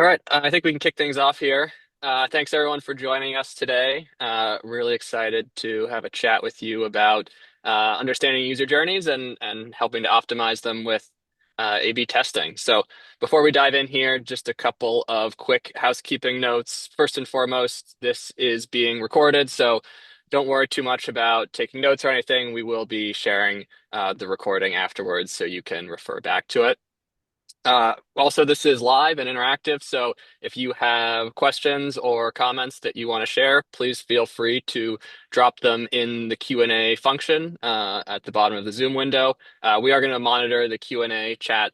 All right, I think we can kick things off here. Thanks everyone for joining us today. Really excited to have a chat with you about understanding user journeys and helping to optimize them with A/B testing. So before we dive in here, just a couple of quick housekeeping notes. First and foremost, this is being recorded, so don't worry too much about taking notes or anything. We will be sharing the recording afterwards, so you can refer back to it. Also, this is live and interactive, so if you have questions or comments that you want to share, please feel free to drop them in the Q&A function at the bottom of the Zoom window. We are going to monitor the Q&A chat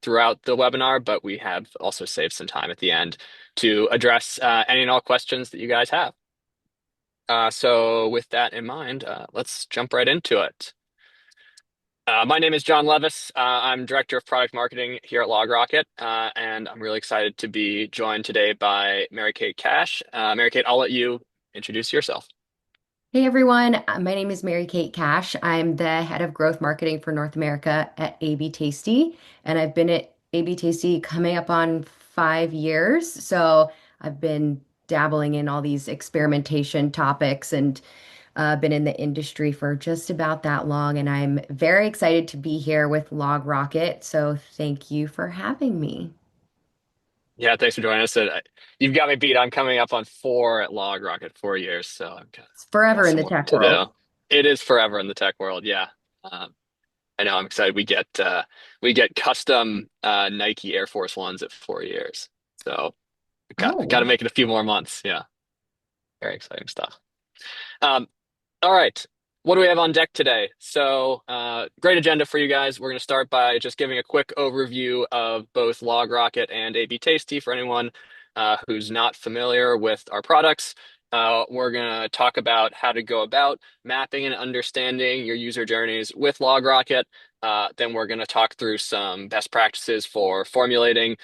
throughout the webinar, but we have also saved some time at the end to address any and all questions that you guys have. So with that in mind, let's jump right into it. My name is John Levis. I'm Director of Product Marketing here at LogRocket, and I'm really excited to be joined today by Mary Kate Cash. Mary Kate, I'll let you introduce yourself. Hey everyone, my name is Mary Kate Cash. I'm the head of growth marketing for North America at AB Tasty, and I've been at AB Tasty coming up on 5 years. So I've been dabbling in all these experimentation topics and been in the industry for just about that long. And I'm very excited to be here with LogRocket. So thank you for having me. Yeah, thanks for joining us. You've got me beat. I'm coming up on 4 at LogRocket, 4 years, so It's got forever in some the work tech to world. do. It is forever in the tech world, yeah. I know. I'm excited. We get custom Nike Air Force Ones at 4 years, so got to Oh. make it a few more months. Yeah, very exciting stuff. Um, All right. What do we have on deck today? So, great agenda for you guys. We're going to start by just giving a quick overview of both LogRocket and AB Tasty for anyone who's not familiar with our products. We're going to talk about how to go about mapping and understanding your user journeys with LogRocket. Then we're going to talk through some best practices for formulating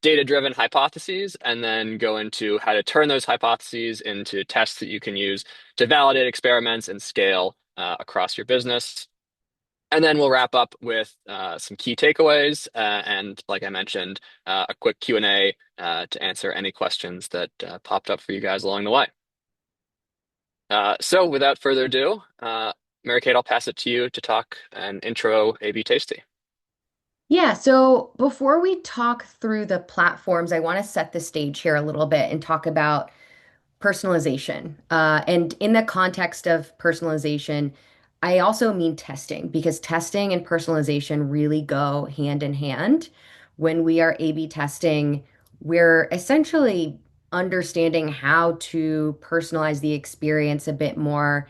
data-driven hypotheses, and then go into how to turn those hypotheses into tests that you can use to validate experiments and scale across your business. And then we'll wrap up with some key takeaways and, like I mentioned, a quick Q&A to answer any questions that popped up for you guys along the way. So without further ado, Mary Kate, I'll pass it to you to talk and intro AB Tasty. Yeah, so before we talk through the platforms, I want to set the stage here a little bit and talk about personalization. And in the context of personalization, I also mean testing because testing and personalization really go hand in hand. When we are A/B testing, we're essentially understanding how to personalize the experience a bit more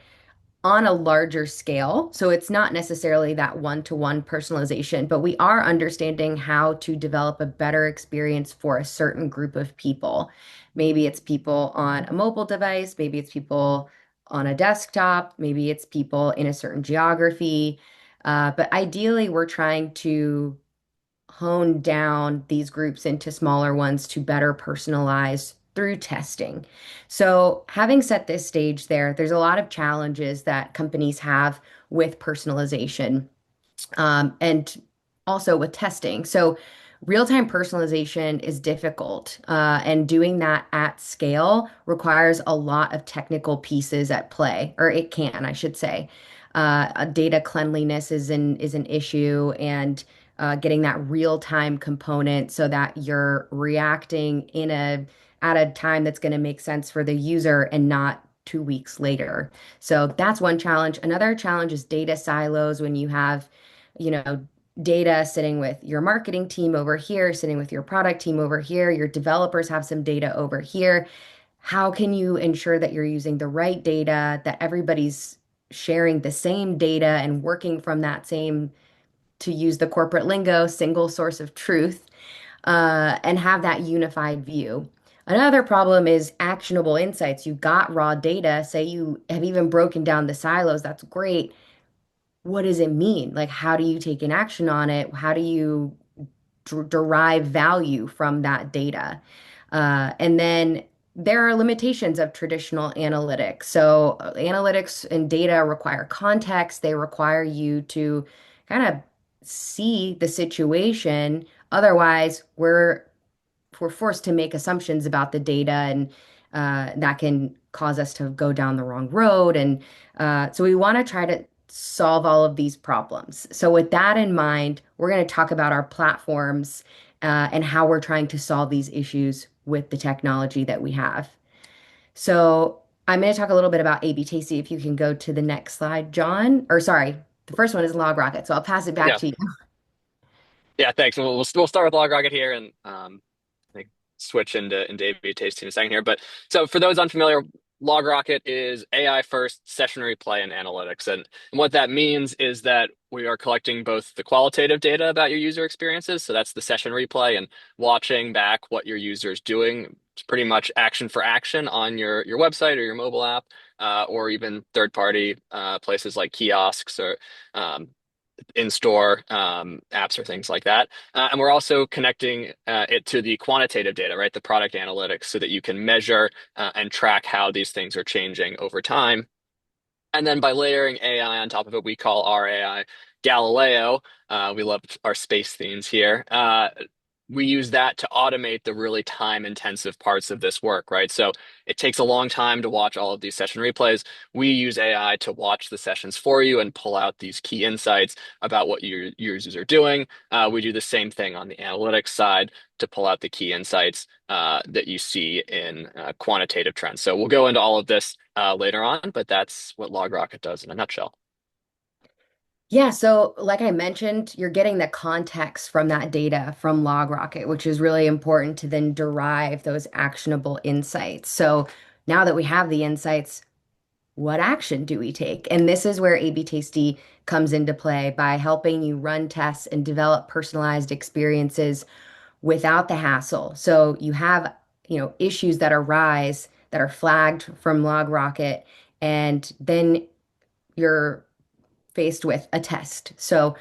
on a larger scale. So it's not necessarily that one-to-one personalization, but we are understanding how to develop a better experience for a certain group of people. Maybe it's people on a mobile device, maybe it's people on a desktop, maybe it's people in a certain geography. But ideally, we're trying to hone down these groups into smaller ones to better personalize through testing. So, having set this stage there's a lot of challenges that companies have with personalization and also with testing. So, real-time personalization is difficult, and doing that at scale requires a lot of technical pieces at play, or it can, I should say. Data cleanliness is an issue, and getting that real-time component so that you're reacting in a at a time that's going to make sense for the user and not 2 weeks later. So that's one challenge. Another challenge is data silos when you have, you know, data sitting with your marketing team over here, sitting with your product team over here, your developers have some data over here. How can you ensure that you're using the right data, that everybody's sharing the same data and working from that same, to use the corporate lingo, single source of truth, and have that unified view? Another problem is actionable insights. You got raw data, say you have even broken down the silos, that's great. What does it mean? Like, how do you take an action on it? How do you derive value from that data? And then there are limitations of traditional analytics. So, analytics and data require context, they require you to kind of see the situation. Otherwise, we're we're forced to make assumptions about the data, and that can cause us to go down the wrong road. And so we want to try to solve all of these problems. So with that in mind, we're going to talk about our platforms and how we're trying to solve these issues with the technology that we have. So I'm going to talk a little bit about AB Tasty. If you can go to the next slide, John. Or sorry, the first one is LogRocket. So I'll pass it back Yeah, to you. yeah, thanks. We'll start with LogRocket here and like switch into A/B tasting in a second here. But so for those unfamiliar, LogRocket is AI first session replay and analytics, and what that means is that we are collecting both the qualitative data about your user experiences, so that's the session replay and watching back what your user is doing. It's pretty much action for action on your website or your mobile app, or even third party places like kiosks or um, in-store apps or things like that. And we're also connecting it to the quantitative data, right? The product analytics, so that you can measure and track how these things are changing over time. And then by layering AI on top of it, we call our AI Galileo. We love our space themes here. We use that to automate the really time-intensive parts of this work, right? So it takes a long time to watch all of these session replays. We use AI to watch the sessions for you and pull out these key insights about what your users are doing. We do the same thing on the analytics side to pull out the key insights that you see in quantitative trends. So we'll go into all of this later on, but that's what LogRocket does in a nutshell. Yeah, so like I mentioned, you're getting the context from that data from LogRocket, which is really important to then derive those actionable insights. So now that we have the insights, what action do we take? And this is where A/B Tasty comes into play by helping you run tests and develop personalized experiences without the hassle. So you have, issues that arise that are flagged from LogRocket, and then you're faced with a test. So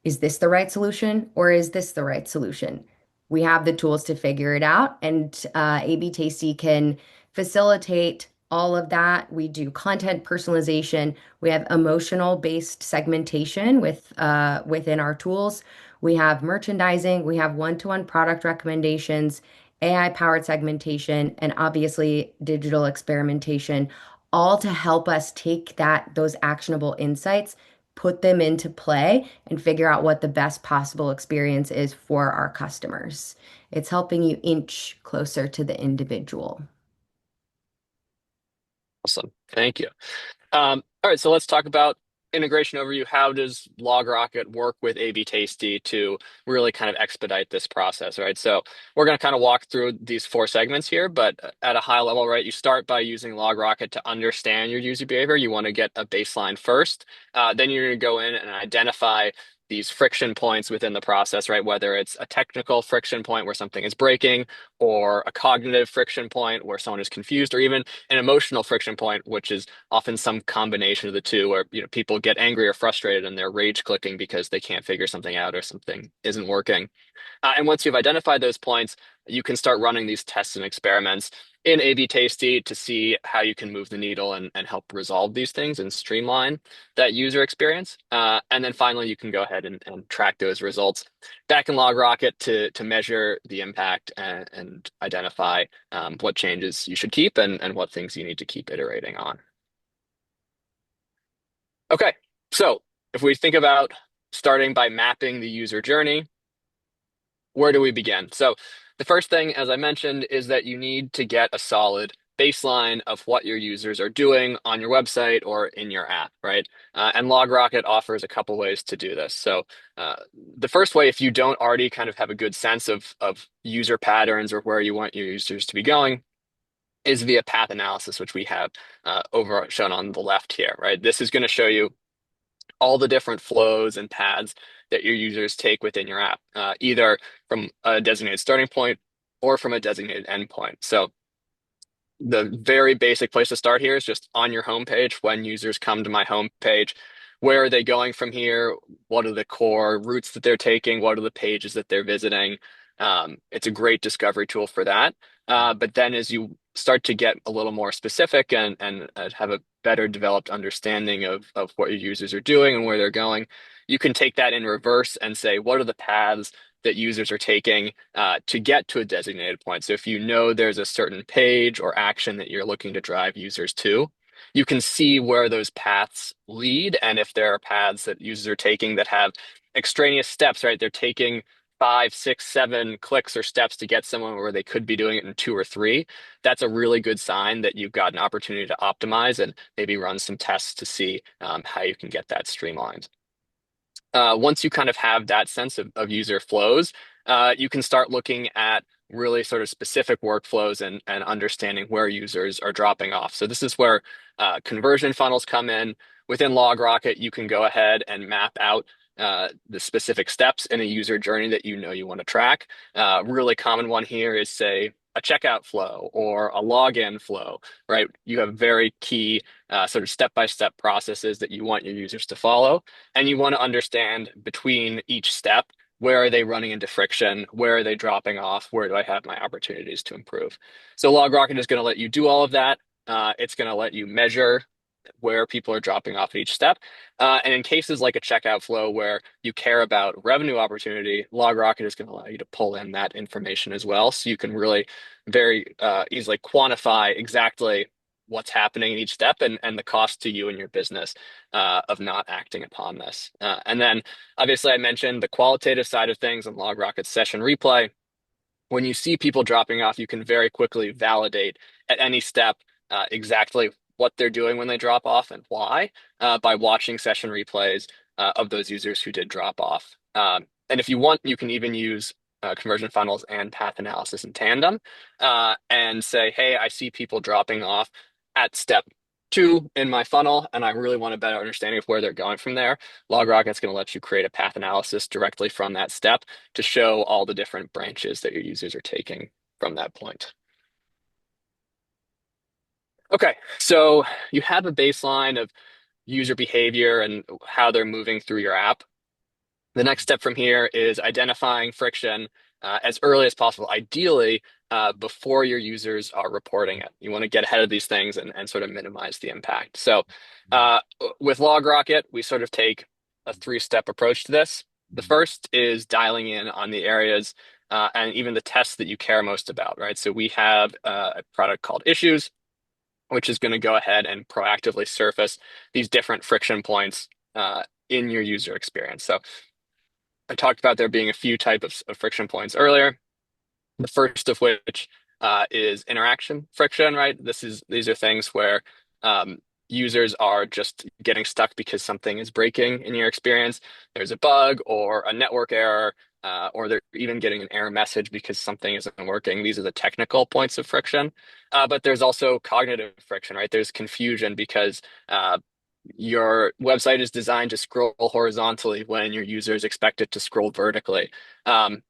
is this the right solution or is this the right solution? We have the tools to figure it out, and AB Tasty can facilitate all of that. We do content personalization. We have emotional based segmentation within our tools. We have merchandising. We have one-to-one product recommendations, AI powered segmentation, and obviously digital experimentation, all to help us take those actionable insights, put them into play, and figure out what the best possible experience is for our customers. It's helping you inch closer to the individual. Awesome. Thank you. All right, so let's talk about integration overview. How does LogRocket work with AB Tasty to really kind of expedite this process, right? So we're going to kind of walk through these four segments here, but at a high level, right, you start by using LogRocket to understand your user behavior. You want to get a baseline first. Then you're going to go in and identify these friction points within the process, right? Whether it's a technical friction point where something is breaking, or a cognitive friction point where someone is confused, or even an emotional friction point, which is often some combination of the two, where people get angry or frustrated and they're rage clicking because they can't figure something out or something isn't working. And once you've identified those points, you can start running these tests and experiments in A/B Tasty to see how you can move the needle and help resolve these things and streamline that user experience. And then finally, you can go ahead and track those results back in LogRocket to measure the impact and identify what changes you should keep and what things you need to keep iterating on. Okay, so if we think about starting by mapping the user journey, where do we begin? So the first thing, as I mentioned, is that you need to get a solid baseline of what your users are doing on your website or in your app, right? And LogRocket offers a couple ways to do this. So the first way, if you don't already kind of have a good sense of user patterns or where you want your users to be going, is via path analysis, which we have over shown on the left here, right? This is going to show you all the different flows and paths that your users take within your app, either from a designated starting point or from a designated endpoint. So the very basic place to start here is just on your homepage. When users come to my homepage, where are they going from here? What are the core routes that they're taking? What are the pages that they're visiting? It's a great discovery tool for that. But then as you start to get a little more specific and have a better developed understanding of what your users are doing and where they're going, you can take that in reverse and say, what are the paths that users are taking to get to a designated point. So if you know there's a certain page or action that you're looking to drive users to, you can see where those paths lead. And if there are paths that users are taking that have extraneous steps, right? They're taking 5, 6, 7 clicks or steps to get someone where they could be doing it in 2 or 3. That's a really good sign that you've got an opportunity to optimize and maybe run some tests to see how you can get that streamlined. Once you kind of have that sense of user flows, you can start looking at really sort of specific workflows and understanding where users are dropping off. So this is where conversion funnels come in. Within LogRocket, you can go ahead and map out the specific steps in a user journey that you know you want to track. Really common one here is, say, a checkout flow or a login flow, right? You have very key sort of step-by-step processes that you want your users to follow. And you want to understand between each step, where are they running into friction? Where are they dropping off? Where do I have my opportunities to improve? So LogRocket is going to let you do all of that. It's going to let you measure where people are dropping off at each step. And in cases like a checkout flow where you care about revenue opportunity, LogRocket is going to allow you to pull in that information as well. So you can really very easily quantify exactly what's happening in each step and the cost to you and your business of not acting upon this. And then obviously I mentioned the qualitative side of things in LogRocket Session Replay. When you see people dropping off, you can very quickly validate at any step exactly what they're doing when they drop off and why by watching session replays of those users who did drop off. And if you want, you can even use conversion funnels and path analysis in tandem and say, hey, I see people dropping off at step 2 in my funnel, and I really want a better understanding of where they're going from there. LogRocket's going to let you create a path analysis directly from that step to show all the different branches that your users are taking from that point. Okay, so you have a baseline of user behavior and how they're moving through your app. The next step from here is identifying friction as early as possible, ideally before your users are reporting it. You want to get ahead of these things and sort of minimize the impact. So uh, with LogRocket, we sort of take a 3-step approach to this. The first is dialing in on the areas and even the tests that you care most about, right? So we have a product called Issues, which is going to go ahead and proactively surface these different friction points in your user experience. So I talked about there being a few types of friction points earlier. The first of which is interaction friction, right? These are things where users are just getting stuck because something is breaking in your experience. There's a bug or a network error, or they're even getting an error message because something isn't working. These are the technical points of friction. But there's also cognitive friction, right? There's confusion because your website is designed to scroll horizontally when your users expect it to scroll vertically.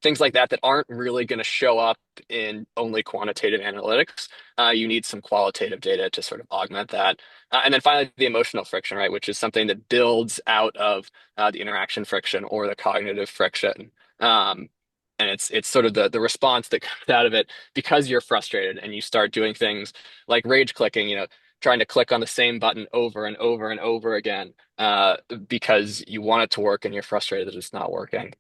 Things like that aren't really going to show up in only quantitative analytics. You need some qualitative data to sort of augment that. And then finally, the emotional friction, right, which is something that builds out of the interaction friction or the cognitive friction. And it's sort of the response that comes out of it because you're frustrated and you start doing things like rage clicking, trying to click on the same button over and over and over again because you want it to work and you're frustrated that it's not working.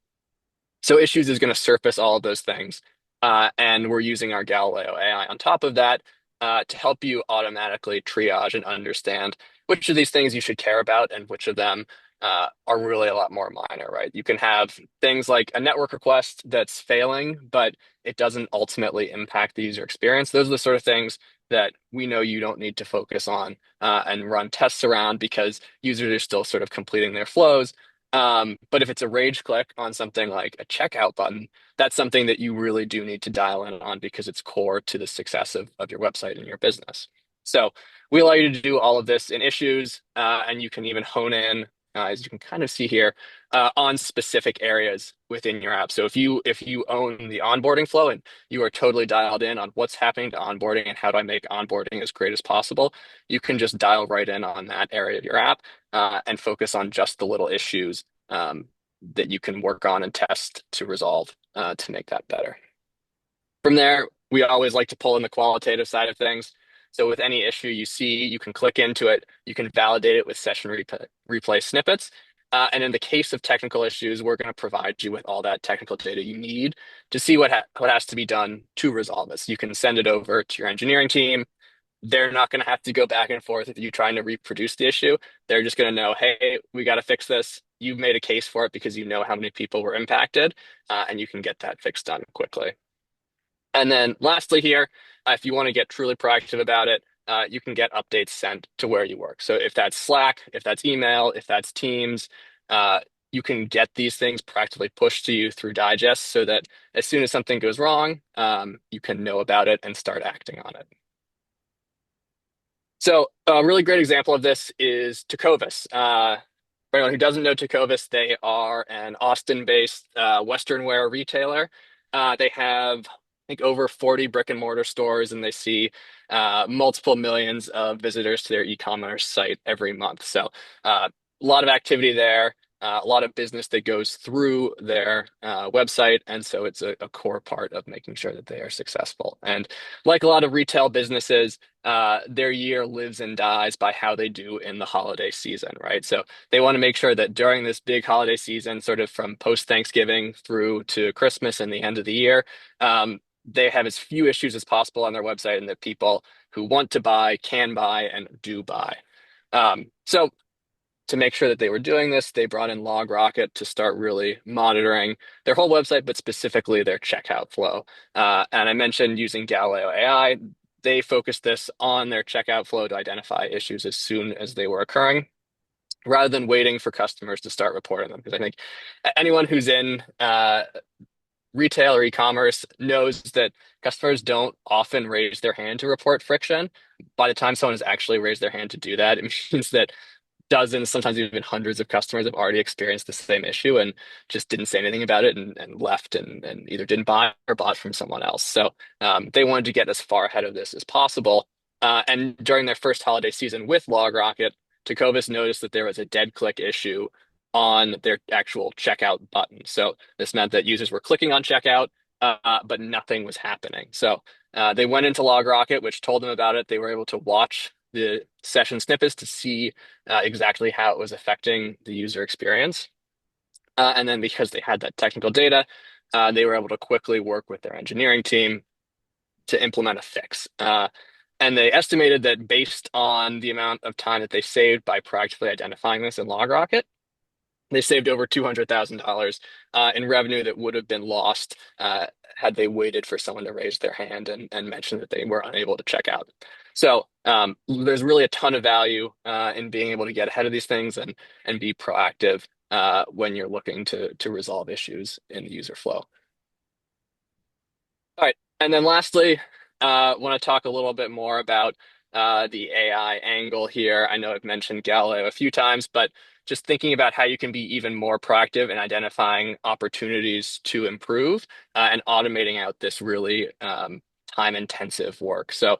So Issues is going to surface all of those things. And we're using our Galileo AI on top of that to help you automatically triage and understand which of these things you should care about and which of them are really a lot more minor, right? You can have things like a network request that's failing, but it doesn't ultimately impact the user experience. Those are the sort of things that we know you don't need to focus on and run tests around because users are still sort of completing their flows. But if it's a rage click on something like a checkout button, that's something that you really do need to dial in on because it's core to the success of your website and your business. So we allow you to do all of this in Issues, and you can even hone in, as you can kind of see here, on specific areas within your app. So if you own the onboarding flow and you are totally dialed in on what's happening to onboarding and how do I make onboarding as great as possible, you can just dial right in on that area of your app and focus on just the little issues that you can work on and test to resolve to make that better. From there, we always like to pull in the qualitative side of things. So with any issue you see, you can click into it, you can validate it with session replay snippets. And in the case of technical issues, we're going to provide you with all that technical data you need to see what has to be done to resolve this. You can send it over to your engineering team. They're not going to have to go back and forth with you trying to reproduce the issue. They're just going to know, hey, we got to fix this. You've made a case for it because you know how many people were impacted, and you can get that fix done quickly. And then lastly here, if you want to get truly proactive about it, you can get updates sent to where you work. So if that's Slack, if that's email, if that's Teams, you can get these things practically pushed to you through digests so that as soon as something goes wrong, you can know about it and start acting on it. So a really great example of this is Tecovas. For anyone who doesn't know Tecovas, they are an Austin-based Western wear retailer. They have, I think, over 40 brick and mortar stores, and they see multiple millions of visitors to their e-commerce site every month. So a lot of activity there, a lot of business that goes through their website, and so it's a core part of making sure that they are successful. And like a lot of retail businesses, their year lives and dies by how they do in the holiday season, right? So they want to make sure that during this big holiday season, sort of from post-Thanksgiving through to Christmas and the end of the year, they have as few issues as possible on their website and that people who want to buy can buy and do buy. So to make sure that they were doing this, they brought in LogRocket to start really monitoring their whole website, but specifically their checkout flow. And I mentioned using Galileo AI. They focused this on their checkout flow to identify issues as soon as they were occurring, rather than waiting for customers to start reporting them. Because I think anyone who's in retail or e-commerce knows that customers don't often raise their hand to report friction. By the time someone has actually raised their hand to do that, it means that dozens, sometimes even hundreds of customers have already experienced the same issue and just didn't say anything about it and left and either didn't buy or bought from someone else. So they wanted to get as far ahead of this as possible. And during their first holiday season with LogRocket, Tecovas noticed that there was a dead click issue on their actual checkout button. So this meant that users were clicking on checkout, but nothing was happening. So they went into LogRocket, which told them about it. They were able to watch the session snippets to see exactly how it was affecting the user experience. And then because they had that technical data, they were able to quickly work with their engineering team to implement a fix. And they estimated that based on the amount of time that they saved by proactively identifying this in LogRocket, they saved over $200,000 in revenue that would have been lost had they waited for someone to raise their hand and mention that they were unable to check out. So there's really a ton of value in being able to get ahead of these things and be proactive when you're looking to resolve issues in the user flow. All right, and then lastly, want to talk a little bit more about the AI angle here. I know I've mentioned Galileo a few times, but just thinking about how you can be even more proactive in identifying opportunities to improve and automating out this really time-intensive work. So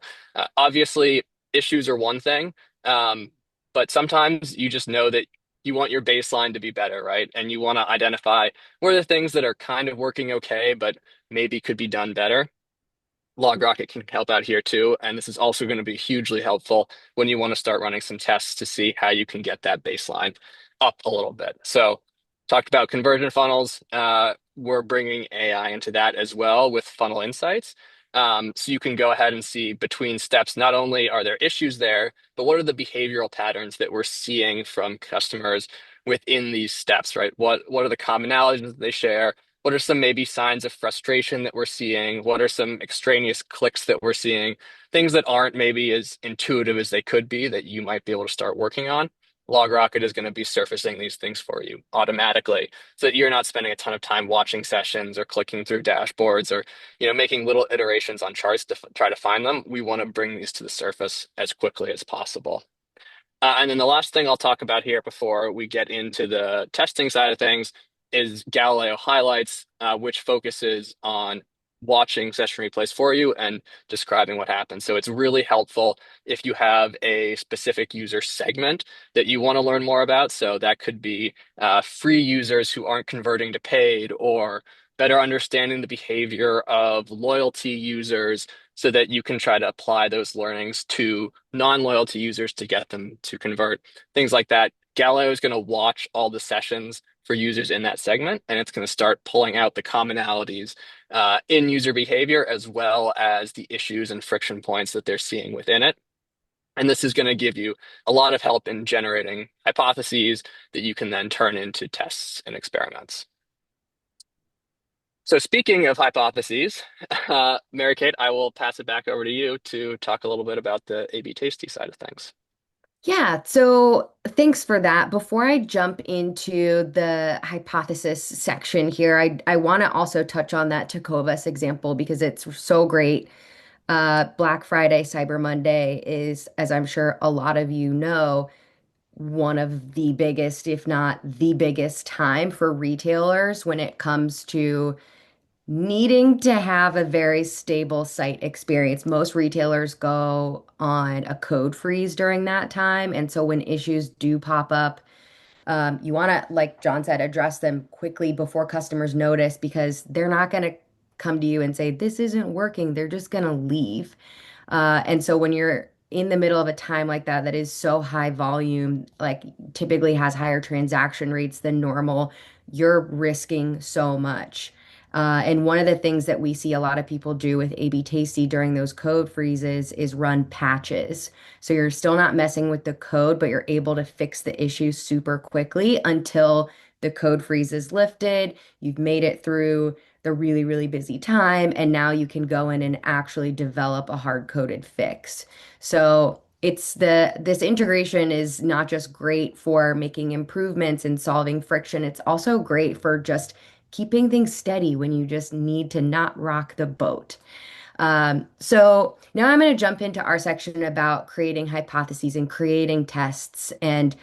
obviously, issues are one thing, but sometimes you just know that you want your baseline to be better, right? And you want to identify what are the things that are kind of working okay, but maybe could be done better. LogRocket can help out here too. And this is also going to be hugely helpful when you want to start running some tests to see how you can get that baseline up a little bit. So talked about conversion funnels. We're bringing AI into that as well with funnel insights. So you can go ahead and see between steps, not only are there issues there, but what are the behavioral patterns that we're seeing from customers within these steps, right? What are the commonalities that they share? What are some maybe signs of frustration that we're seeing? What are some extraneous clicks that we're seeing? Things that aren't maybe as intuitive as they could be that you might be able to start working on. LogRocket is going to be surfacing these things for you automatically so that you're not spending a ton of time watching sessions or clicking through dashboards or making little iterations on charts to try to find them. We want to bring these to the surface as quickly as possible. And then the last thing I'll talk about here before we get into the testing side of things is Galileo Highlights, which focuses on watching session replays for you and describing what happened. So it's really helpful if you have a specific user segment that you want to learn more about. So that could be free users who aren't converting to paid, or better understanding the behavior of loyalty users so that you can try to apply those learnings to non-loyalty users to get them to convert. Things like that Galileo is going to watch all the sessions for users in that segment, and it's going to start pulling out the commonalities in user behavior as well as the issues and friction points that they're seeing within it. And this is going to give you a lot of help in generating hypotheses that you can then turn into tests and experiments. So speaking of hypotheses, Mary Kate, I will pass it back over to you to talk a little bit about the A/B Tasty side of things. Yeah, so thanks for that. Before I jump into the hypothesis section here, I want to also touch on that Tecovas example because it's so great. Black Friday, Cyber Monday is, as I'm sure a lot of you know, one of the biggest, if not the biggest time for retailers when it comes to needing to have a very stable site experience. Most retailers go on a code freeze during that time. And so when issues do pop up, you want to, like John said, address them quickly before customers notice because they're not going to come to you and say, this isn't working. They're just going to leave. And so when you're in the middle of a time like that, that is so high volume, like typically has higher transaction rates than normal, you're risking so much. And one of the things that we see a lot of people do with AB Tasty during those code freezes is run patches. So you're still not messing with the code, but you're able to fix the issue super quickly until the code freeze is lifted. You've made it through the really, really busy time, and now you can go in and actually develop a hard-coded fix. So this integration is not just great for making improvements and solving friction, it's also great for just keeping things steady when you just need to not rock the boat. So now I'm going to jump into our section about creating hypotheses and creating tests and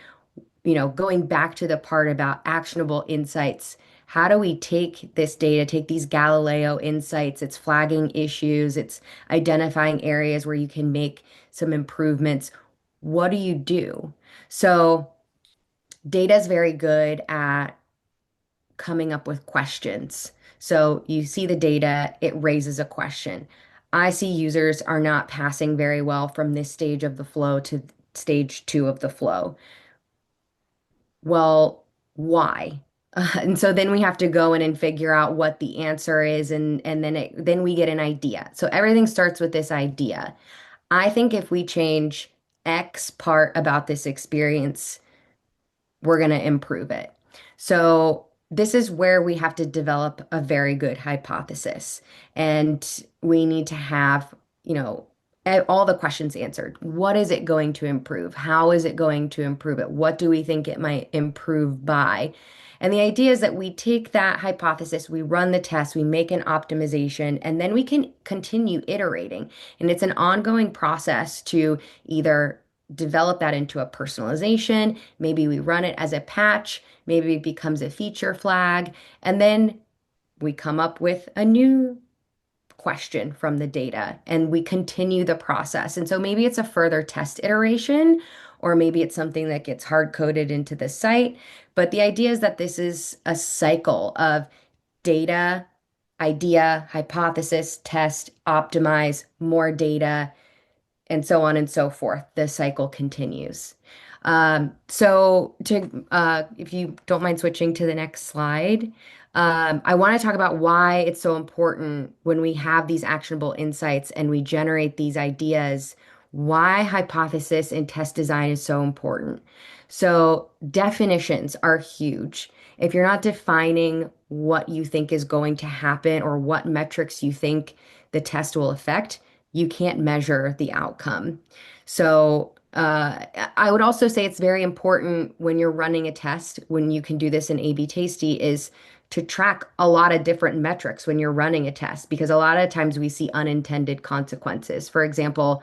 going back to the part about actionable insights. How do we take this data, take these Galileo insights? It's flagging issues, it's identifying areas where you can make some improvements. What do you do? So, data is very good at coming up with questions. So, you see the data, it raises a question. I see users are not passing very well from this stage of the flow to stage two of the flow. Well, why? And so then we have to go in and figure out what the answer is, and then we get an idea. So everything starts with this idea. I think if we change X part about this experience, we're going to improve it. So this is where we have to develop a very good hypothesis. And we need to have, all the questions answered. What is it going to improve? How is it going to improve it? What do we think it might improve by? And the idea is that we take that hypothesis, we run the test, we make an optimization, and then we can continue iterating. And it's an ongoing process to either develop that into a personalization. Maybe we run it as a patch. Maybe it becomes a feature flag. And then we come up with a new question from the data and we continue the process. And so maybe it's a further test iteration, or maybe it's something that gets hard coded into the site. But the idea is that this is a cycle of data, idea, hypothesis, test, optimize, more data, and so on and so forth. The cycle continues. If you don't mind switching to the next slide, I want to talk about why it's so important when we have these actionable insights and we generate these ideas, why hypothesis and test design is so important. So definitions are huge. If you're not defining what you think is going to happen or what metrics you think the test will affect, you can't measure the outcome. So, I would also say it's very important when you're running a test, when you can do this in A/B Tasty, is to track a lot of different metrics when you're running a test, because a lot of times we see unintended consequences. For example,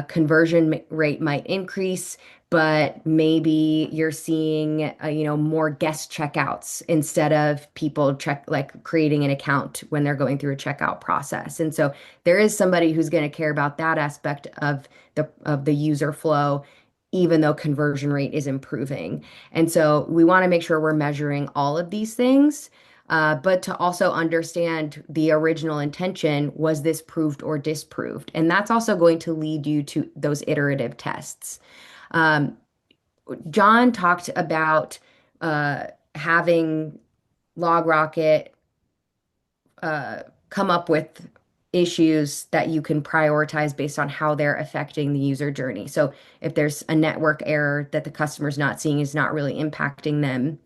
conversion rate might increase, but maybe you're seeing, more guest checkouts instead of people like creating an account when they're going through a checkout process. And so there is somebody who's going to care about that aspect of the user flow, even though conversion rate is improving. And so we want to make sure we're measuring all of these things. But to also understand the original intention, was this proved or disproved? And that's also going to lead you to those iterative tests. Um, John talked about having LogRocket come up with issues that you can prioritize based on how they're affecting the user journey. So if there's a network error that the customer's not seeing is not really impacting them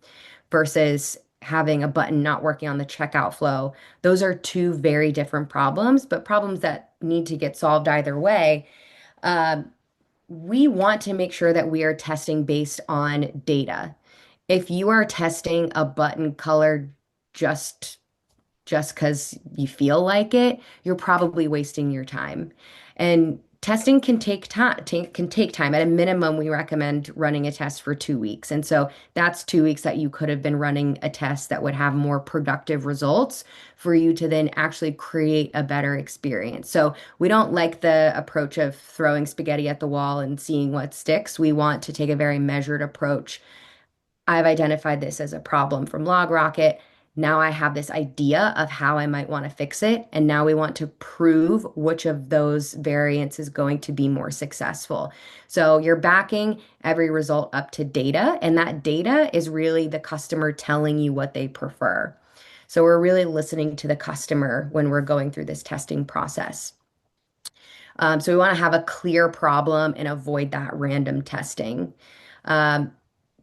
versus having a button not working on the checkout flow, those are two very different problems, but problems that need to get solved either way. Um, we want to make sure that we are testing based on data. If you are testing a button color just just because you feel like it, you're probably wasting your time. And testing can take time, can take time. At a minimum, we recommend running a test for 2 weeks. And so that's 2 weeks that you could have been running a test that would have more productive results for you to then actually create a better experience. So we don't like the approach of throwing spaghetti at the wall and seeing what sticks. We want to take a very measured approach. I've identified this as a problem from LogRocket. Now I have this idea of how I might want to fix it. And now we want to prove which of those variants is going to be more successful. So you're backing every result up to data, and that data is really the customer telling you what they prefer. So we're really listening to the customer when we're going through this testing process. So we want to have a clear problem and avoid that random testing. Um,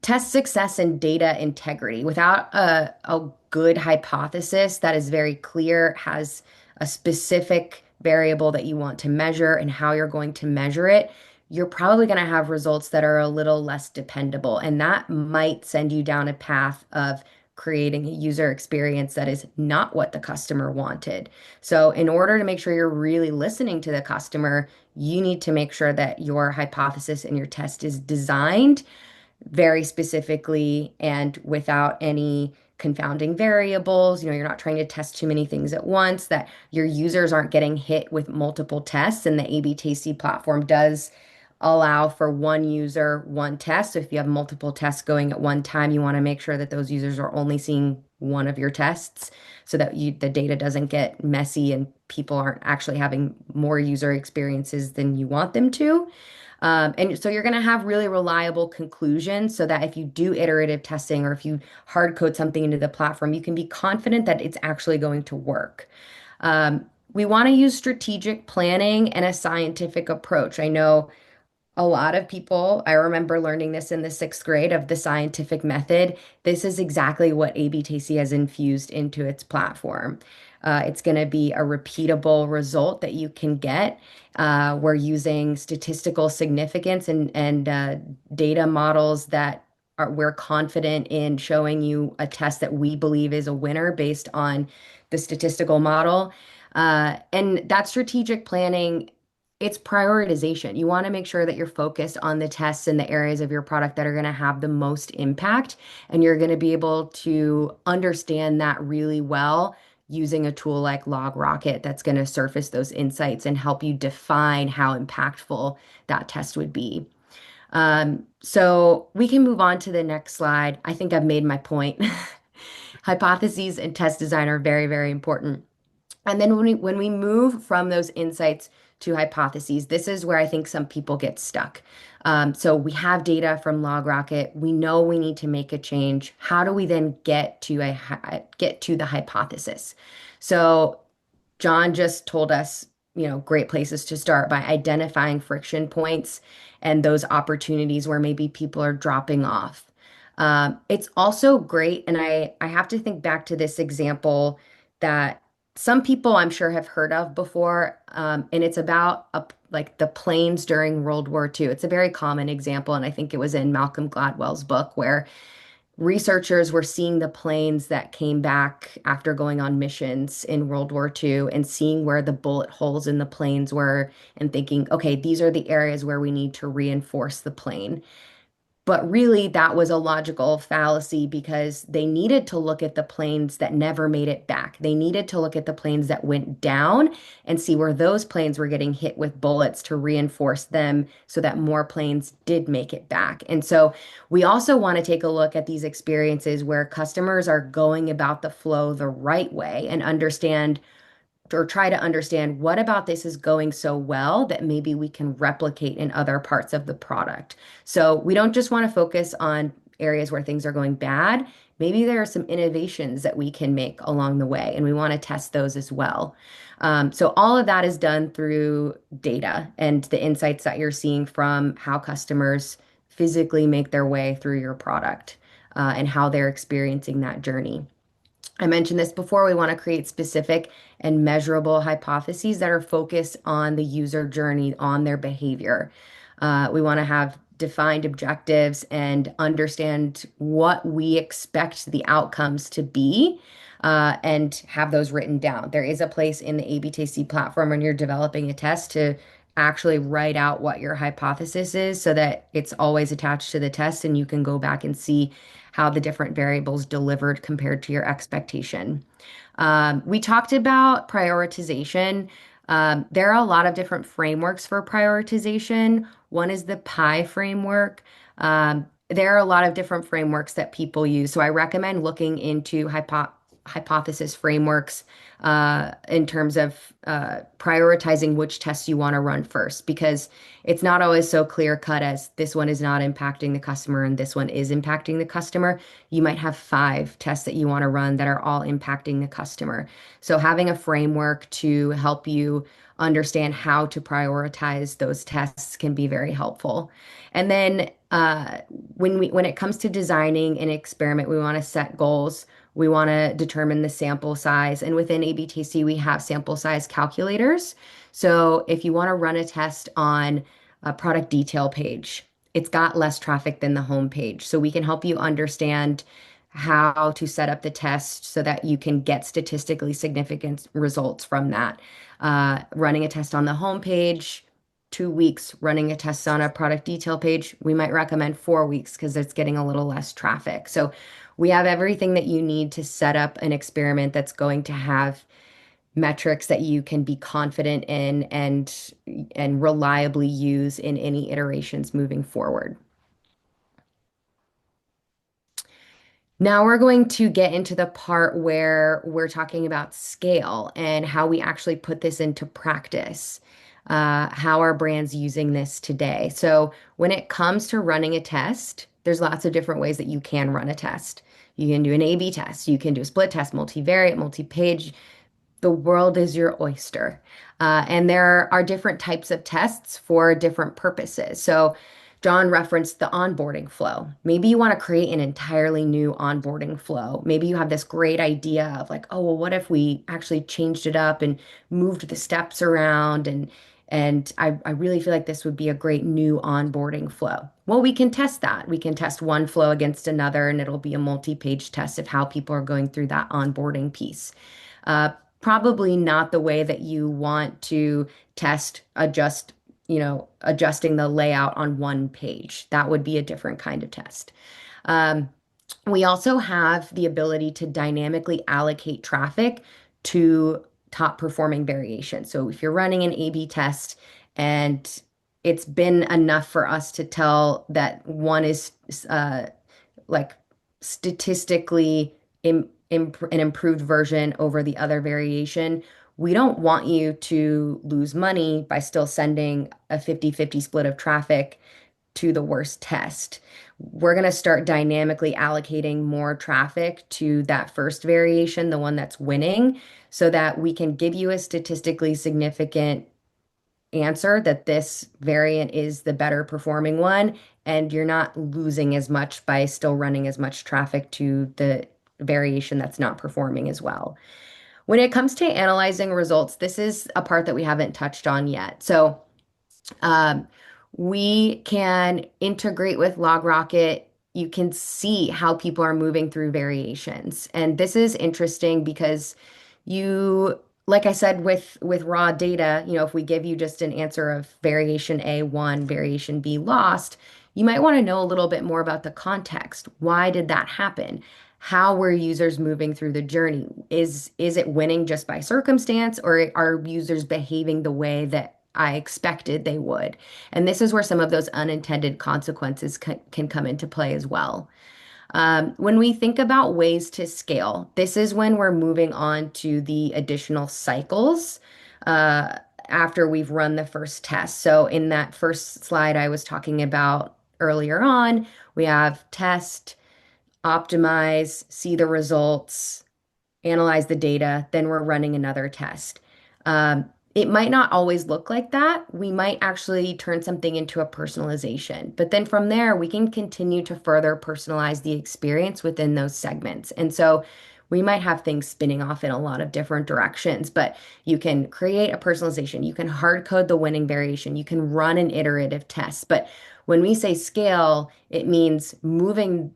Test success and data integrity. Without a good hypothesis that is very clear, has a specific variable that you want to measure and how you're going to measure it, you're probably going to have results that are a little less dependable. And that might send you down a path of creating a user experience that is not what the customer wanted. So, in order to make sure you're really listening to the customer, you need to make sure that your hypothesis and your test is designed very specifically and without any confounding variables. You know, you're not trying to test too many things at once, that your users aren't getting hit with multiple tests. And the AB Tasty platform does allow for one user, one test. So if you have multiple tests going at one time, you want to make sure that those users are only seeing one of your tests so that the data doesn't get messy and people aren't actually having more user experiences than you want them to. And so you're going to have really reliable conclusions so that if you do iterative testing or if you hard code something into the platform, you can be confident that it's actually going to work. We want to use strategic planning and a scientific approach. I know a lot of people, I remember learning this in the sixth grade of the scientific method. This is exactly what ABTC has infused into its platform. It's going to be a repeatable result that you can get. We're using statistical significance and data models that we're confident in showing you a test that we believe is a winner based on the statistical model. And that strategic planning, it's prioritization. You want to make sure that you're focused on the tests and the areas of your product that are going to have the most impact, and you're going to be able to understand that really well using a tool like LogRocket that's going to surface those insights and help you define how impactful that test would be. So we can move on to the next slide. I think I've made my point. Hypotheses and test design are very, very important. And then when we move from those insights to hypotheses, this is where I think some people get stuck. So we have data from LogRocket. We know we need to make a change. How do we then get to the hypothesis? So John just told us, great places to start by identifying friction points and those opportunities where maybe people are dropping off. It's also great, and I have to think back to this example that some people I'm sure have heard of before, and it's about like the planes during World War II. It's a very common example, and I think it was in Malcolm Gladwell's book where researchers were seeing the planes that came back after going on missions in World War II and seeing where the bullet holes in the planes were and thinking, okay, these are the areas where we need to reinforce the plane. But really, that was a logical fallacy because they needed to look at the planes that never made it back. They needed to look at the planes that went down and see where those planes were getting hit with bullets to reinforce them so that more planes did make it back. And so we also want to take a look at these experiences where customers are going about the flow the right way and understand or try to understand what about this is going so well that maybe we can replicate in other parts of the product. So we don't just want to focus on areas where things are going bad. Maybe there are some innovations that we can make along the way, and we want to test those as well. So all of that is done through data and the insights that you're seeing from how customers physically make their way through your product, and how they're experiencing that journey. I mentioned this before. We want to create specific and measurable hypotheses that are focused on the user journey, on their behavior. We want to have defined objectives and understand what we expect the outcomes to be, and have those written down. There is a place in the A/B Tasty platform when you're developing a test to actually write out what your hypothesis is so that it's always attached to the test and you can go back and see how the different variables delivered compared to your expectation. We talked about prioritization. There are a lot of different frameworks for prioritization. One is the PI framework. There are a lot of different frameworks that people use. So I recommend looking into hypothesis frameworks in terms of prioritizing which tests you want to run first, because it's not always so clear cut as this one is not impacting the customer and this one is impacting the customer. You might have five tests that you want to run that are all impacting the customer. So having a framework to help you understand how to prioritize those tests can be very helpful. And then when it comes to designing an experiment, we want to set goals. We want to determine the sample size. And within ABTC, we have sample size calculators. So if you want to run a test on a product detail page, it's got less traffic than the home page. So we can help you understand how to set up the test so that you can get statistically significant results from that. Running a test on the home page, 2 weeks. Running a test on a product detail page, we might recommend 4 weeks because it's getting a little less traffic. So we have everything that you need to set up an experiment that's going to have metrics that you can be confident in and reliably use in any iterations moving forward. Now we're going to get into the part where we're talking about scale and how we actually put this into practice. How are brands using this today? So when it comes to running a test, there's lots of different ways that you can run a test. You can do an A/B test, you can do a split test, multivariate, multi-page. The world is your oyster. And there are different types of tests for different purposes. So John referenced the onboarding flow. Maybe you want to create an entirely new onboarding flow. Maybe you have this great idea of like, oh, well, what if we actually changed it up and moved the steps around, and I really feel like this would be a great new onboarding flow. Well, we can test that. We can test one flow against another, and it'll be a multi-page test of how people are going through that onboarding piece. Uh, Probably not the way that you want to adjusting the layout on one page. That would be a different kind of test. Um, we also have the ability to dynamically allocate traffic to top performing variations. So if you're running an A/B test and it's been enough for us to tell that one is like statistically an improved version over the other variation, we don't want you to lose money by still sending a 50-50 split of traffic to the worst test. We're going to start dynamically allocating more traffic to that first variation, the one that's winning, so that we can give you a statistically significant answer that this variant is the better performing one, and you're not losing as much by still running as much traffic to the variation that's not performing as well. When it comes to analyzing results, this is a part that we haven't touched on yet. So um, we can integrate with LogRocket. You can see how people are moving through variations. And this is interesting because you, like I said, with raw data, if we give you just an answer of variation A won, variation B lost, you might want to know a little bit more about the context. Why did that happen? How were users moving through the journey? Is it winning just by circumstance, or are users behaving the way that I expected they would? And this is where some of those unintended consequences can come into play as well. When we think about ways to scale, this is when we're moving on to the additional cycles after we've run the first test. So in that first slide I was talking about earlier on, we have test, optimize, see the results, analyze the data, then we're running another test. It might not always look like that. We might actually turn something into a personalization. But then from there, we can continue to further personalize the experience within those segments. And so we might have things spinning off in a lot of different directions, but you can create a personalization. You can hard code the winning variation. You can run an iterative test. But when we say scale, it means moving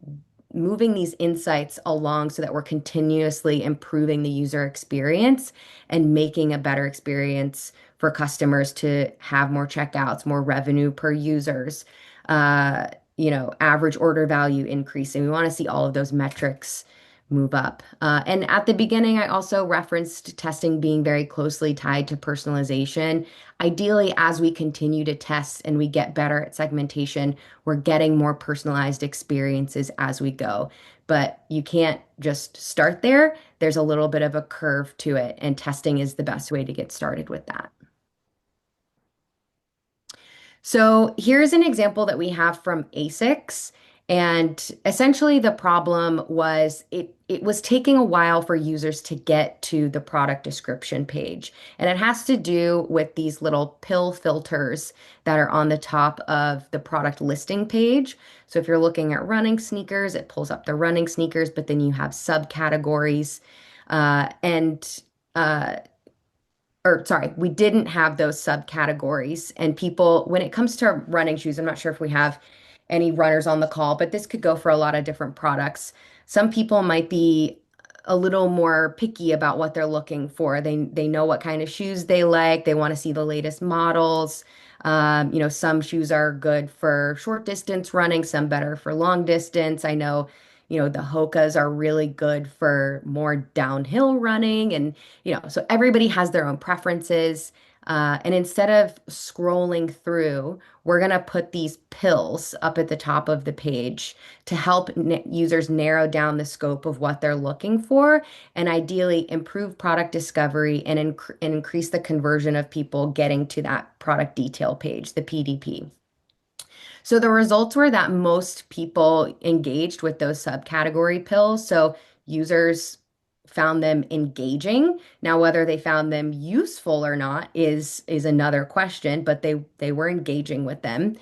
these insights along so that we're continuously improving the user experience and making a better experience for customers to have more checkouts, more revenue per users, average order value increasing. We want to see all of those metrics move up. And at the beginning, I also referenced testing being very closely tied to personalization. Ideally, as we continue to test and we get better at segmentation, we're getting more personalized experiences as we go. But you can't just start there. There's a little bit of a curve to it, and testing is the best way to get started with that. So here's an example that we have from ASICS. And essentially the problem was it was taking a while for users to get to the product description page. And it has to do with these little pill filters that are on the top of the product listing page. So if you're looking at running sneakers, it pulls up the running sneakers, but then you have subcategories. And or sorry, we didn't have those subcategories. And people, when it comes to running shoes, I'm not sure if we have any runners on the call, but this could go for a lot of different products. Some people might be a little more picky about what they're looking for. They know what kind of shoes they like. They want to see the latest models. Some shoes are good for short distance running, some better for long distance. I know, the Hokas are really good for more downhill running, and so everybody has their own preferences. And instead of scrolling through, we're going to put these pills up at the top of the page to help users narrow down the scope of what they're looking for and ideally improve product discovery and increase the conversion of people getting to that product detail page, the PDP. So the results were that most people engaged with those subcategory pills. So users found them engaging. Now, whether they found them useful or not is another question, but they were engaging with them.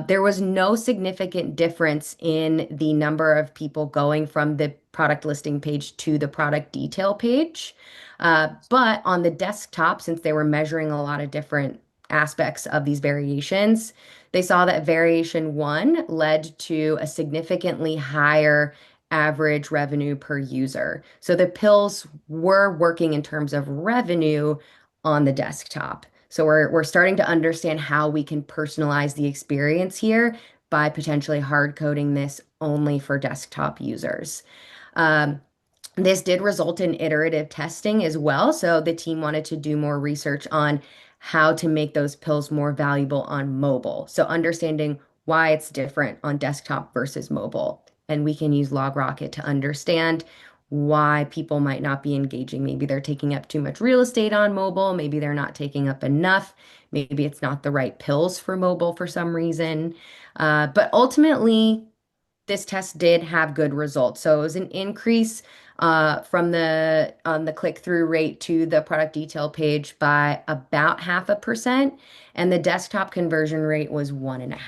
There was no significant difference in the number of people going from the product listing page to the product detail page. But on the desktop, since they were measuring a lot of different aspects of these variations, they saw that variation one led to a significantly higher average revenue per user. So the pills were working in terms of revenue on the desktop. So we're starting to understand how we can personalize the experience here by potentially hard coding this only for desktop users. Um, this did result in iterative testing as well. So the team wanted to do more research on how to make those pills more valuable on mobile. So understanding why it's different on desktop versus mobile. And we can use LogRocket to understand why people might not be engaging. Maybe they're taking up too much real estate on mobile. Maybe they're not taking up enough. Maybe it's not the right pills for mobile for some reason. But ultimately, this test did have good results. So it was an increase from the on the click-through rate to the product detail page by about 0.5%, and the desktop conversion rate was 1.5.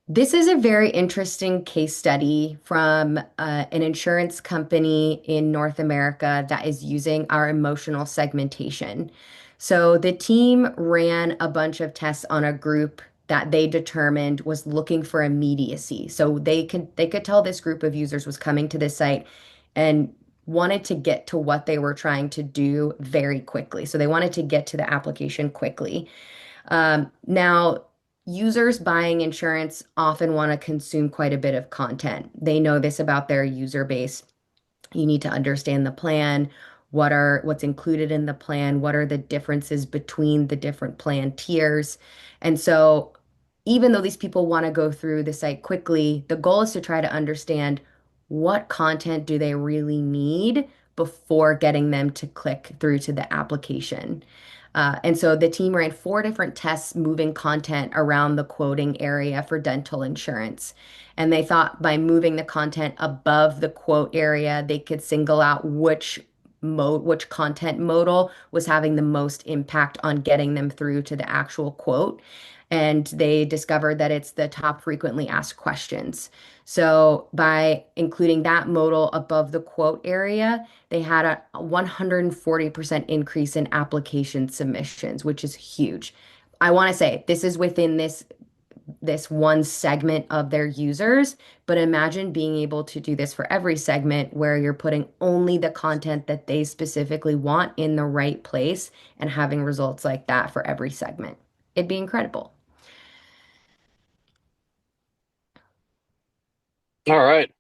This is a very interesting case study from an insurance company in North America that is using our emotional segmentation. So the team ran a bunch of tests on a group that they determined was looking for immediacy. So they could tell this group of users was coming to this site and wanted to get to what they were trying to do very quickly. So they wanted to get to the application quickly. Now, users buying insurance often want to consume quite a bit of content. They know this about their user base. You need to understand the plan. What's included in the plan? What are the differences between the different plan tiers? And so even though these people want to go through the site quickly, the goal is to try to understand what content do they really need before getting them to click through to the application. And so the team ran 4 different tests moving content around the quoting area for dental insurance. And they thought by moving the content above the quote area, they could single out which content modal was having the most impact on getting them through to the actual quote. And they discovered that it's the top frequently asked questions. So by including that modal above the quote area, they had a 140% increase in application submissions, which is huge. I want to say this is within this one segment of their users, but imagine being able to do this for every segment where you're putting only the content that they specifically want in the right place and having results like that for every segment. It'd be incredible. All right.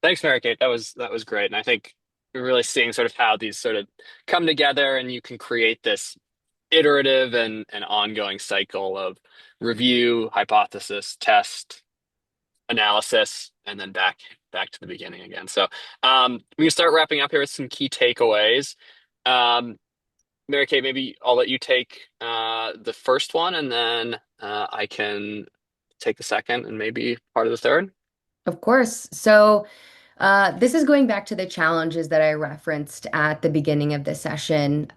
Thanks, Mary Kate. That was great. And I think we're really seeing sort of how these sort of come together and you can create this iterative and ongoing cycle of review, hypothesis, test, analysis, and then back to the beginning again. So we can start wrapping up here with some key takeaways. Um, Mary Kay, maybe I'll let you take the first one, and then I can take the second and maybe part of the third. Of course. So, this is going back to the challenges that I referenced at the beginning of the session.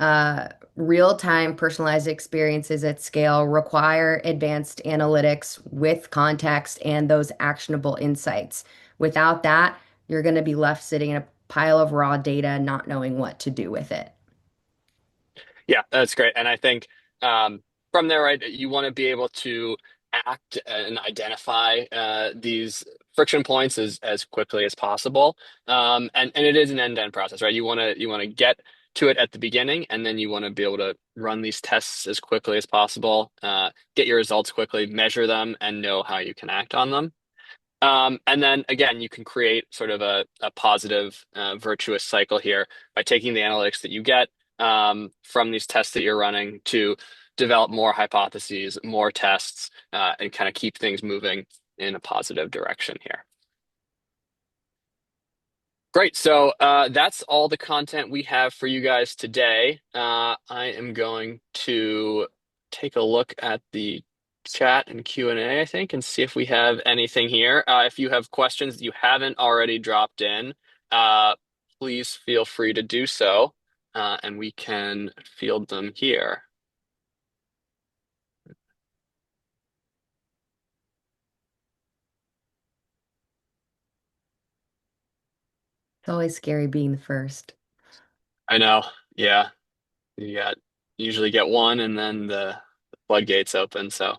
Real-time personalized experiences at scale require advanced analytics with context and those actionable insights. Without that, you're going to be left sitting in a pile of raw data, not knowing what to do with it. Yeah, that's great. And I think from there, right, you want to be able to act and identify these friction points as quickly as possible. And it is an end-to-end process, right? You want to get to it at the beginning, and then you want to be able to run these tests as quickly as possible, get your results quickly, measure them, and know how you can act on them. And then again, you can create sort of a positive, virtuous cycle here by taking the analytics that you get from these tests that you're running to develop more hypotheses, more tests, and kind of keep things moving in a positive direction here. Great. So that's all the content we have for you guys today. I am going to take a look at the chat and Q&A, I think, and see if we have anything here. If you have questions that you haven't already dropped in, uh, please feel free to do so, and we can field them here. It's always scary being the first. I know. Yeah. You got usually get one and then the floodgates open. So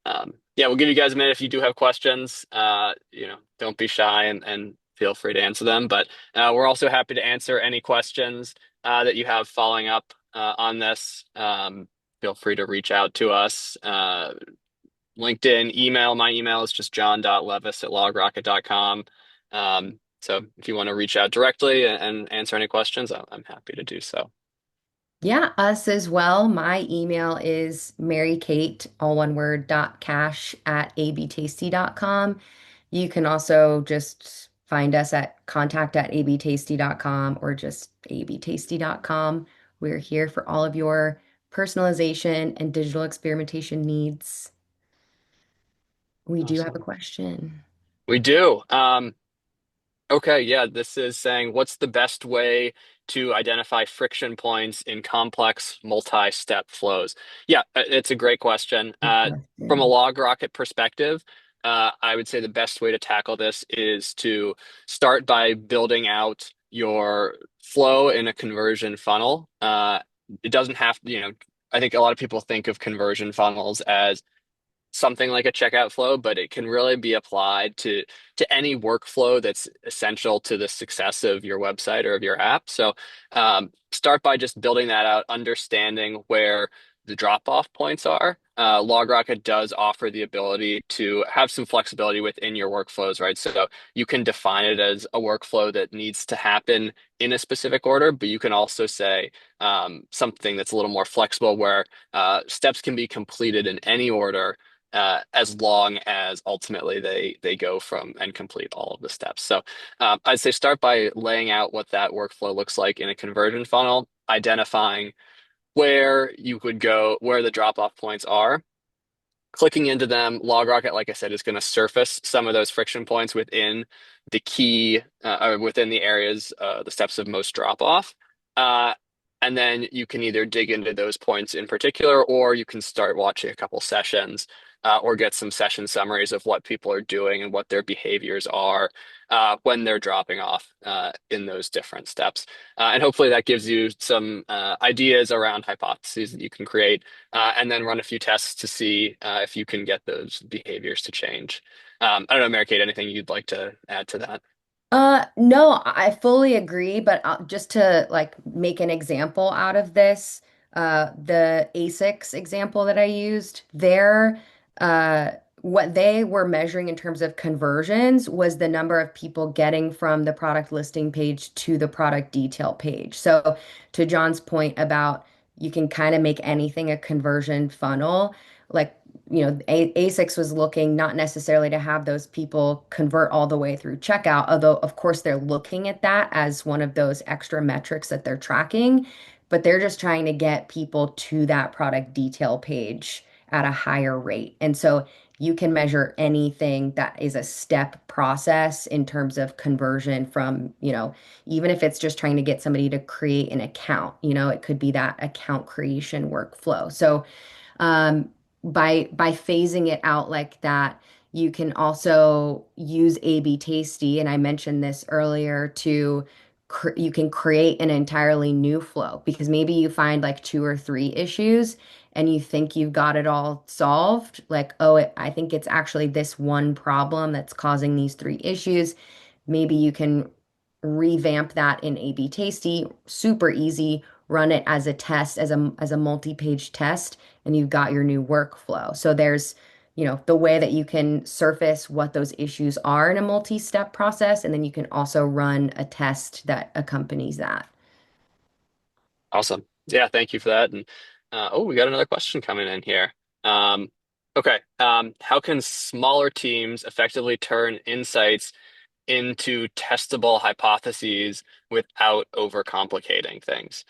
yeah, we'll give you guys a minute if you do have questions. Don't be shy and feel free to answer them. But we're also happy to answer any questions that you have following up on this. Feel free to reach out to us. LinkedIn, email. My email is just john.levis@logrocket.com. So if you want to reach out directly and answer any questions, I'm happy to do so. Yeah, us as well. My email is marykate, all one word, .cash @abtasty.com. You can also just find us at contact@abtasty.com or just abtasty.com. We're here for all of your personalization and digital experimentation needs. We do have a Awesome. question. We do. Okay, yeah, this is saying what's the best way to identify friction points in complex multi-step flows? Yeah, it's a great question. Good From a question. log rocket perspective, I would say the best way to tackle this is to start by building out your flow in a conversion funnel. It doesn't have, I think a lot of people think of conversion funnels as something like a checkout flow, but it can really be applied to any workflow that's essential to the success of your website or of your app. So start by just building that out, understanding where the drop-off points are. LogRocket does offer the ability to have some flexibility within your workflows, right? So you can define it as a workflow that needs to happen in a specific order, but you can also say something that's a little more flexible where steps can be completed in any order as long as ultimately they go from and complete all of the steps. So I'd say start by laying out what that workflow looks like in a conversion funnel, identifying where you would go, where the drop-off points are. Clicking into them, LogRocket, like I said, is going to surface some of those friction points within the key or within the areas, the steps of most drop off. Uh, and then you can either dig into those points in particular, or you can start watching a couple sessions or get some session summaries of what people are doing and what their behaviors are when they're dropping off in those different steps. And hopefully that gives you some ideas around hypotheses that you can create and then run a few tests to see if you can get those behaviors to change. I don't know, Mary Kate, anything you'd like to add to that? No, I fully agree, but just to like make an example out of this, the ASICS example that I used there, uh, what they were measuring in terms of conversions was the number of people getting from the product listing page to the product detail page. So to John's point about you can kind of make anything a conversion funnel, like A ASICS was looking not necessarily to have those people convert all the way through checkout, although of course they're looking at that as one of those extra metrics that they're tracking, but they're just trying to get people to that product detail page at a higher rate. And so you can measure anything that is a step process in terms of conversion from, even if it's just trying to get somebody to create an account, it could be that account creation workflow. So um, by phasing it out like that, you can also use AB Tasty, and I mentioned this earlier, to you can create an entirely new flow because maybe you find like two or three issues and you think you've got it all solved. Like, oh, I think it's actually this one problem that's causing these three issues. Maybe you can revamp that in AB Tasty, super easy, run it as a test, as a multi-page test, and you've got your new workflow. So there's, the way that you can surface what those issues are in a multi-step process, and then you can also run a test that accompanies that. Awesome. Yeah, thank you for that. And oh, we got another question coming in here. Okay. How can smaller teams effectively turn insights into testable hypotheses without overcomplicating things?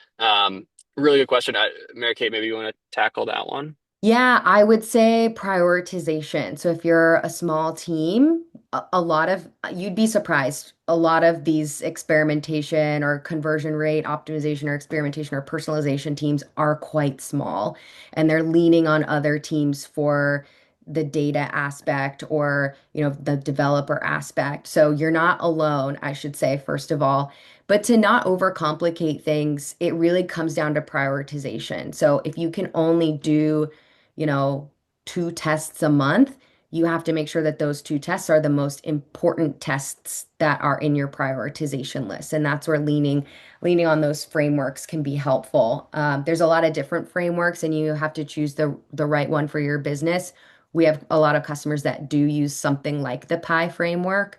Really good question. Mary Kate, maybe you want to tackle that one? Yeah, I would say prioritization. So if you're a small team, a lot of, you'd be surprised. A lot of these experimentation or conversion rate optimization or experimentation or personalization teams are quite small, and they're leaning on other teams for the data aspect or, the developer aspect. So you're not alone, I should say, first of all. But to not overcomplicate things, it really comes down to prioritization. So if you can only do you know, two tests a month, you have to make sure that those two tests are the most important tests that are in your prioritization list. And that's where leaning on those frameworks can be helpful. There's a lot of different frameworks, and you have to choose the right one for your business. We have a lot of customers that do use something like the PI framework.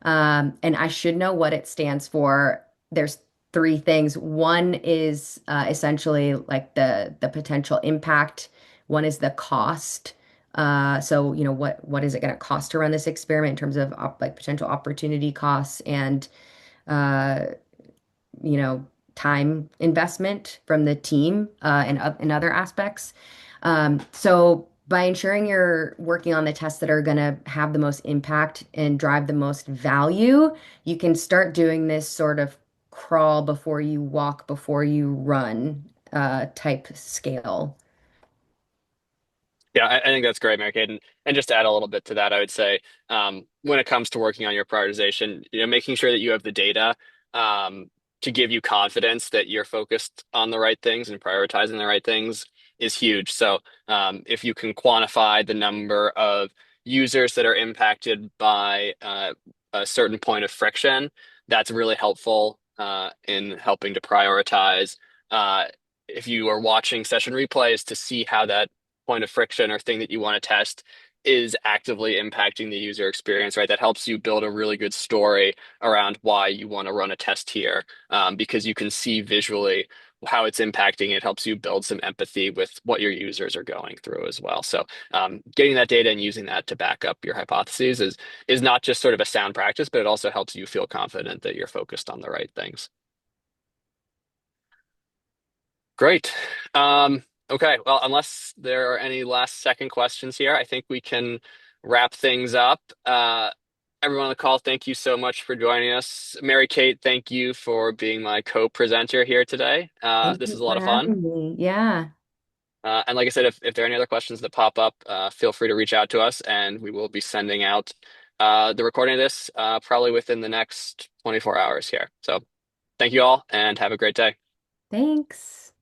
And I should know what it stands for. There's three things. One is essentially like the potential impact. One is the cost. So, what is it going to cost to run this experiment in terms of like potential opportunity costs and uh, you know, time investment from the team and other aspects. So by ensuring you're working on the tests that are going to have the most impact and drive the most value, you can start doing this sort of crawl before you walk, before you run type scale. Yeah, I think that's great, Mary Kate. And just to add a little bit to that, I would say when it comes to working on your prioritization, making sure that you have the data to give you confidence that you're focused on the right things and prioritizing the right things is huge. So if you can quantify the number of users that are impacted by a certain point of friction, that's really helpful in helping to prioritize. Uh, if you are watching session replays to see how that point of friction or thing that you want to test is actively impacting the user experience, right? That helps you build a really good story around why you want to run a test here, because you can see visually how it's impacting. It helps you build some empathy with what your users are going through as well. So, getting that data and using that to back up your hypotheses is not just sort of a sound practice, but it also helps you feel confident that you're focused on the right things. Great. Okay, well, unless there are any last second questions here, I think we can wrap things up. Everyone on the call, thank you so much for joining us. Mary Kate, thank you for being my co-presenter here today. Thank This you is a lot for of fun. having me. Yeah. And like I said, if there are any other questions that pop up, feel free to reach out to us, and we will be sending out the recording of this probably within the next 24 hours here. So thank you all, and have a great day. Thanks.